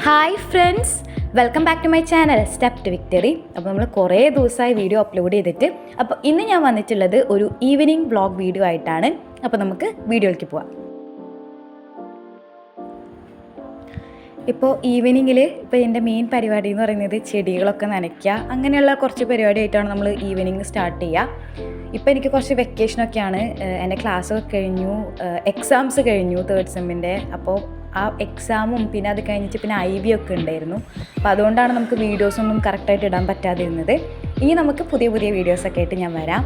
Hi friends, welcome back to my channel step to victory. അപ്പോൾ നമ്മൾ കുറേ ദിവസമായി വീഡിയോ അപ്ലോഡ് ചെയ്തിട്ട്, അപ്പോൾ ഇന്ന് ഞാൻ വന്നിട്ടുള്ളത് ഒരു ഈവനിങ് വ്ളോഗ് വീഡിയോ ആയിട്ടാണ്. അപ്പോൾ നമുക്ക് വീഡിയോയിലേക്ക് പോവാം. ഇപ്പോൾ ഈവനിങ്ങിൽ ഇപ്പോൾ എൻ്റെ മെയിൻ പരിപാടി എന്ന് പറയുന്നത് ചെടികളൊക്കെ നനയ്ക്കുക, അങ്ങനെയുള്ള കുറച്ച് പരിപാടിയായിട്ടാണ് നമ്മൾ ഈവനിങ് സ്റ്റാർട്ട് ചെയ്യുക. ഇപ്പോൾ എനിക്ക് കുറച്ച് വെക്കേഷനൊക്കെയാണ്, എൻ്റെ ക്ലാസ്സൊക്കെ കഴിഞ്ഞു, എക്സാംസ് കഴിഞ്ഞു തേർഡ് സെമ്മിൻ്റെ. അപ്പോൾ ആ എക്സാമും പിന്നെ അത് കഴിഞ്ഞിട്ട് പിന്നെ IB ഒക്കെ ഉണ്ടായിരുന്നു. അപ്പോൾ അതുകൊണ്ടാണ് നമുക്ക് വീഡിയോസൊന്നും കറക്റ്റായിട്ട് ഇടാൻ പറ്റാതിരുന്നത്. ഇനി നമുക്ക് പുതിയ പുതിയ വീഡിയോസൊക്കെ ആയിട്ട് ഞാൻ വരാം.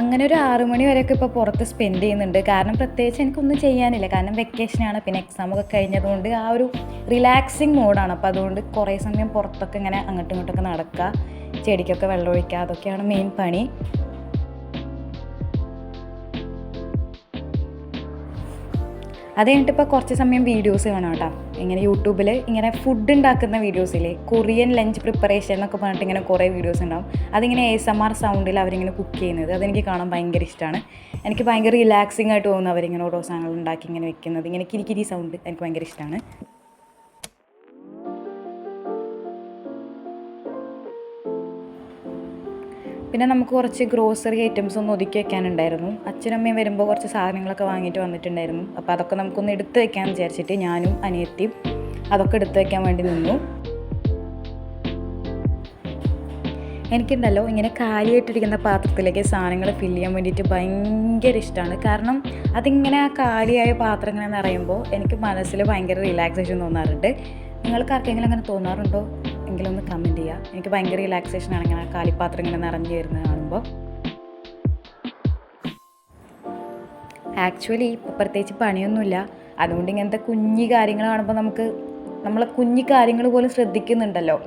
അങ്ങനെ ഒരു 6 മണി വരെയൊക്കെ ഇപ്പോൾ പുറത്ത് സ്പെൻഡ് ചെയ്യുന്നുണ്ട്. കാരണം പ്രത്യേകിച്ച് എനിക്കൊന്നും ചെയ്യാനില്ല, കാരണം വെക്കേഷനാണ്, പിന്നെ എക്സാമൊക്കെ കഴിഞ്ഞതുകൊണ്ട് ആ ഒരു റിലാക്സിങ് മോഡാണ്. അപ്പോൾ അതുകൊണ്ട് കുറേ സമയം പുറത്തൊക്കെ ഇങ്ങനെ അങ്ങോട്ടും ഇങ്ങോട്ടൊക്കെ നടക്കുക, ചെടിക്കൊക്കെ വെള്ളമൊഴിക്കുക, അതൊക്കെയാണ് മെയിൻ പണി. അത് കഴിഞ്ഞിട്ട് ഇപ്പോൾ കുറച്ച് സമയം വീഡിയോസ് കാണാം കേട്ടോ. ഇങ്ങനെ യൂട്യൂബിൽ ഇങ്ങനെ ഫുഡ് ഉണ്ടാക്കുന്ന വീഡിയോസില്ലേ, കൊറിയൻ ലഞ്ച് പ്രിപ്പറേഷൻ എന്നൊക്കെ പറഞ്ഞിട്ട് ഇങ്ങനെ കുറേ വീഡിയോസ് ഉണ്ടാവും. അതിങ്ങനെ ASMR സൗണ്ടിൽ അവരിങ്ങനെ കുക്ക് ചെയ്യുന്നത്, അതെനിക്ക് കാണാൻ ഭയങ്കര ഇഷ്ടമാണ്. എനിക്ക് ഭയങ്കര റിലാക്സിങ് ആയിട്ട് തോന്നുന്നു അവരിങ്ങനെ ഓരോ സാധനങ്ങൾ ഉണ്ടാക്കി ഇങ്ങനെ വെക്കുന്നത്, ഇങ്ങനെ കിരിക്കിരി സൗണ്ട് എനിക്ക് ഭയങ്കര ഇഷ്ടമാണ്. പിന്നെ നമുക്ക് കുറച്ച് ഗ്രോസറി ഐറ്റംസ് ഒന്ന് ഒതുക്കി വെക്കാനുണ്ടായിരുന്നു. അച്ഛനമ്മയും വരുമ്പോൾ കുറച്ച് സാധനങ്ങളൊക്കെ വാങ്ങിയിട്ട് വന്നിട്ടുണ്ടായിരുന്നു. അപ്പോൾ അതൊക്കെ നമുക്കൊന്ന് എടുത്ത് വെക്കാമെന്ന് വിചാരിച്ചിട്ട് ഞാനും അനിയത്തിയും അതൊക്കെ എടുത്ത് വെക്കാൻ വേണ്ടി നിന്നു. എനിക്കുണ്ടല്ലോ ഇങ്ങനെ കാലിയായിട്ടിരിക്കുന്ന പാത്രത്തിലേക്ക് സാധനങ്ങൾ ഫില്ല് ചെയ്യാൻ വേണ്ടിയിട്ട് ഭയങ്കര ഇഷ്ടമാണ്. കാരണം അതിങ്ങനെ ആ കാലിയായ പാത്രം ഇങ്ങനെ നിറയുമ്പോൾ എനിക്ക് മനസ്സിൽ ഭയങ്കര റിലാക്സേഷൻ തോന്നാറുണ്ട്. നിങ്ങൾക്ക് ആർക്കെങ്കിലും അങ്ങനെ തോന്നാറുണ്ടോ എങ്കിലും ഒന്ന് കമൻറ്റ് ചെയ്യുക. എനിക്ക് ഭയങ്കര റിലാക്സേഷനാണ് ഇങ്ങനെ കാലിപ്പാത്രം ഇങ്ങനെ നിറഞ്ഞു വരുന്നത് കാണുമ്പോൾ. ആക്ച്വലി ഇപ്പോൾ പ്രത്യേകിച്ച് പണിയൊന്നുമില്ല, അതുകൊണ്ട് ഇങ്ങനത്തെ കുഞ്ഞു കാര്യങ്ങൾ കാണുമ്പോൾ നമ്മളെ കുഞ്ഞു കാര്യങ്ങൾ പോലും ശ്രദ്ധിക്കുന്നുണ്ടല്ലോ.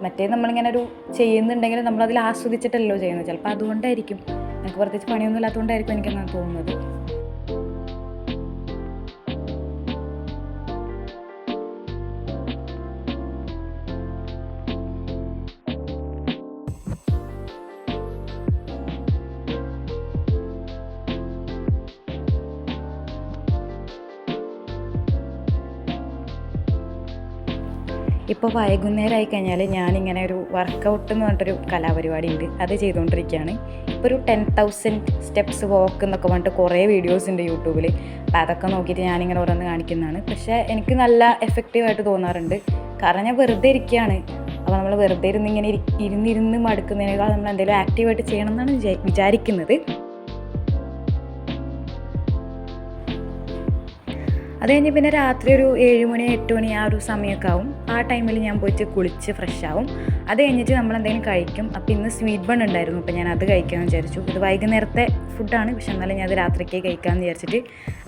മറ്റേ നമ്മളിങ്ങനെ ഒരു ചെയ്യുന്നുണ്ടെങ്കിൽ നമ്മളതിൽ ആസ്വദിച്ചിട്ടല്ലോ ചെയ്യുന്നത്. ചിലപ്പോൾ അതുകൊണ്ടായിരിക്കും, എനിക്ക് പ്രത്യേകിച്ച് പണിയൊന്നും ഇല്ലാത്തതുകൊണ്ടായിരിക്കും എനിക്കങ്ങനെ തോന്നുന്നത്. ഇപ്പോൾ വൈകുന്നേരമായി കഴിഞ്ഞാൽ ഞാനിങ്ങനെ ഒരു വർക്കൗട്ട് എന്ന് പറഞ്ഞിട്ടൊരു കലാപരിപാടി ഉണ്ട്, അത് ചെയ്തുകൊണ്ടിരിക്കുകയാണ്. ഇപ്പോൾ ഒരു 10,000 സ്റ്റെപ്സ് വാക്ക് എന്നൊക്കെ പറഞ്ഞിട്ട് കുറേ വീഡിയോസ് ഉണ്ട് യൂട്യൂബിൽ. അപ്പോൾ അതൊക്കെ നോക്കിയിട്ട് ഞാനിങ്ങനെ ഓരോന്ന് കാണിക്കുന്നതാണ്. പക്ഷേ എനിക്ക് നല്ല എഫക്റ്റീവായിട്ട് തോന്നാറുണ്ട്. കാരണം ഞാൻ വെറുതെ ഇരിക്കുകയാണ്. അപ്പോൾ നമ്മൾ വെറുതെ ഇങ്ങനെ ഇരുന്നിരുന്ന് മടുക്കുന്നതിനേക്കാൾ നമ്മൾ എന്തെങ്കിലും ആക്റ്റീവായിട്ട് ചെയ്യണം എന്നാണ് വിചാരിക്കുന്നത്. അത് കഴിഞ്ഞ് പിന്നെ രാത്രി ഒരു 7 മണി 8 മണി ആ ഒരു സമയമൊക്കെ ആവും. ആ ടൈമിൽ ഞാൻ പോയിട്ട് കുളിച്ച് ഫ്രഷ് ആവും. അത് കഴിഞ്ഞിട്ട് നമ്മളെന്തെങ്കിലും കഴിക്കും. അപ്പോൾ ഇന്ന് സ്വീറ്റ് ബൺ ഉണ്ടായിരുന്നു, അപ്പോൾ ഞാൻ അത് കഴിക്കാമെന്ന് വിചാരിച്ചു. ഇത് വൈകുന്നേരത്തെ ഫുഡാണ്, പക്ഷെ എന്നാലും ഞാൻ അത് രാത്രിക്ക് കഴിക്കാമെന്ന് വിചാരിച്ചിട്ട്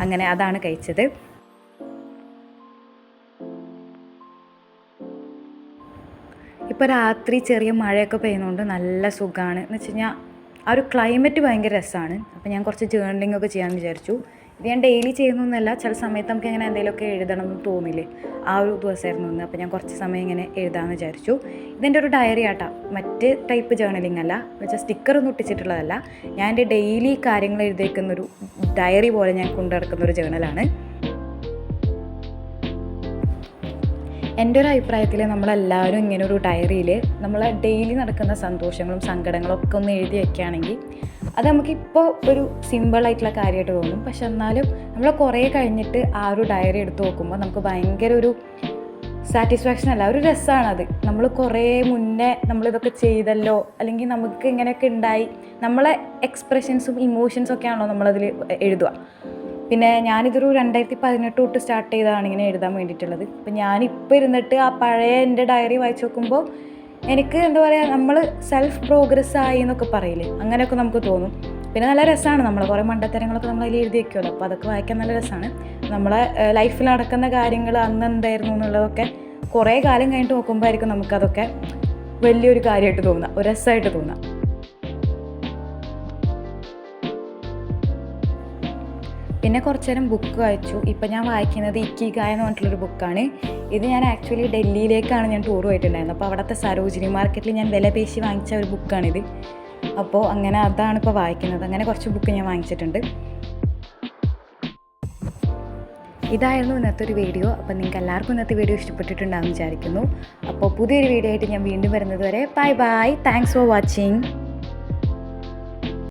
അങ്ങനെ അതാണ് കഴിച്ചത്. ഇപ്പോൾ രാത്രി ചെറിയ മഴയൊക്കെ പെയ്യുന്നതുകൊണ്ട് നല്ല സുഖമാണ്. എന്ന് വെച്ച് കഴിഞ്ഞാൽ ആ ഒരു ക്ലൈമറ്റ് ഭയങ്കര രസമാണ്. അപ്പോൾ ഞാൻ കുറച്ച് ജേർണലിംഗ് ഒക്കെ ചെയ്യാമെന്ന് വിചാരിച്ചു. ഇത് ഞാൻ ഡെയിലി ചെയ്യുന്നൊന്നുമല്ല, ചില സമയത്ത് നമുക്ക് ഇങ്ങനെ എന്തെങ്കിലുമൊക്കെ എഴുതണം എന്ന് തോന്നില്ലേ, ആ ഒരു ദിവസമായിരുന്നു ഇന്ന്. അപ്പോൾ ഞാൻ കുറച്ച് സമയം ഇങ്ങനെ എഴുതാമെന്ന് വിചാരിച്ചു. ഇതെൻ്റെ ഒരു ഡയറി ആട്ടാ, മറ്റ് ടൈപ്പ് ജേർണലിംഗ് അല്ല, എന്നുവെച്ചാൽ സ്റ്റിക്കറൊന്നും ഒട്ടിച്ചിട്ടുള്ളതല്ല. ഞാൻ എൻ്റെ ഡെയിലി കാര്യങ്ങൾ എഴുതി വയ്ക്കുന്നൊരു ഡയറി പോലെ ഞാൻ കൊണ്ടു നടക്കുന്നൊരു ജേർണലാണ്. എൻ്റെ ഒരു അഭിപ്രായത്തിൽ നമ്മളെല്ലാവരും ഇങ്ങനെ ഒരു ഡയറിയിൽ നമ്മളെ ഡെയിലി നടക്കുന്ന സന്തോഷങ്ങളും സങ്കടങ്ങളും ഒക്കെ ഒന്ന് എഴുതി വയ്ക്കുകയാണെങ്കിൽ അത് നമുക്കിപ്പോൾ ഒരു സിമ്പിളായിട്ടുള്ള കാര്യമായിട്ട് തോന്നും. പക്ഷെ എന്നാലും നമ്മൾ കുറേ കഴിഞ്ഞിട്ട് ആ ഒരു ഡയറി എടുത്ത് നോക്കുമ്പോൾ നമുക്ക് ഭയങ്കര ഒരു സാറ്റിസ്ഫാക്ഷൻ അല്ല, ഒരു രസമാണത്. നമ്മൾ കുറേ മുന്നേ നമ്മളിതൊക്കെ ചെയ്തല്ലോ, അല്ലെങ്കിൽ നമുക്ക് ഇങ്ങനെയൊക്കെ ഉണ്ടായി, നമ്മളെ എക്സ്പ്രഷൻസും ഇമോഷൻസും ഒക്കെയാണല്ലോ നമ്മളതിൽ എഴുതുക. പിന്നെ ഞാനിതൊരു 2018 തൊട്ട് സ്റ്റാർട്ട് ചെയ്തതാണ് ഇങ്ങനെ എഴുതാൻ വേണ്ടിയിട്ടുള്ളത്. അപ്പം ഞാനിപ്പോൾ ഇരുന്നിട്ട് ആ പഴയ എൻ്റെ ഡയറി വായിച്ച് നോക്കുമ്പോൾ എനിക്ക് എന്താ പറയുക, നമ്മൾ സെൽഫ് പ്രോഗ്രസ് ആയി എന്നൊക്കെ പറയില്ലേ, അങ്ങനെയൊക്കെ നമുക്ക് തോന്നും. പിന്നെ നല്ല രസമാണ്, നമ്മൾ കുറേ മണ്ടത്തരങ്ങളൊക്കെ നമ്മൾ അതിൽ എഴുതി വയ്ക്കുമല്ലോ, അപ്പോൾ അതൊക്കെ വായിക്കാൻ നല്ല രസമാണ്. നമ്മളെ ലൈഫിൽ നടക്കുന്ന കാര്യങ്ങൾ അന്ന് എന്തായിരുന്നു എന്നുള്ളതൊക്കെ കുറേ കാലം കഴിഞ്ഞിട്ട് നോക്കുമ്പോൾ ആയിരിക്കും നമുക്കതൊക്കെ വലിയൊരു കാര്യമായിട്ട് തോന്നുക, ഒരു രസമായിട്ട് തോന്നുക. പിന്നെ കുറച്ച് നേരം ബുക്ക് വായിച്ചു. ഇപ്പം ഞാൻ വായിക്കുന്നത് ഇക്കിഗായ് എന്ന് പറഞ്ഞിട്ടുള്ളൊരു ബുക്കാണ്. ഇത് ഞാൻ ആക്ച്വലി ഡൽഹിയിലേക്കാണ് ഞാൻ ടൂർ പോയിട്ടുണ്ടായിരുന്നത്. അപ്പോൾ അവിടുത്തെ സരോജിനി മാർക്കറ്റിൽ ഞാൻ വില പേശി വാങ്ങിച്ച ഒരു ബുക്കാണിത്. അപ്പോൾ അങ്ങനെ അതാണ് ഇപ്പോൾ വായിക്കുന്നത്. അങ്ങനെ കുറച്ച് ബുക്ക് ഞാൻ വാങ്ങിച്ചിട്ടുണ്ട്. ഇതായിരുന്നു ഇന്നത്തെ ഒരു വീഡിയോ. അപ്പോൾ നിങ്ങൾക്ക് എല്ലാവർക്കും ഇന്നത്തെ വീഡിയോ ഇഷ്ടപ്പെട്ടിട്ടുണ്ടാകുമെന്ന് വിചാരിക്കുന്നു. അപ്പോൾ പുതിയൊരു വീഡിയോ ആയിട്ട് ഞാൻ വീണ്ടും വരുന്നത് വരെ bye bye. Thanks for watching.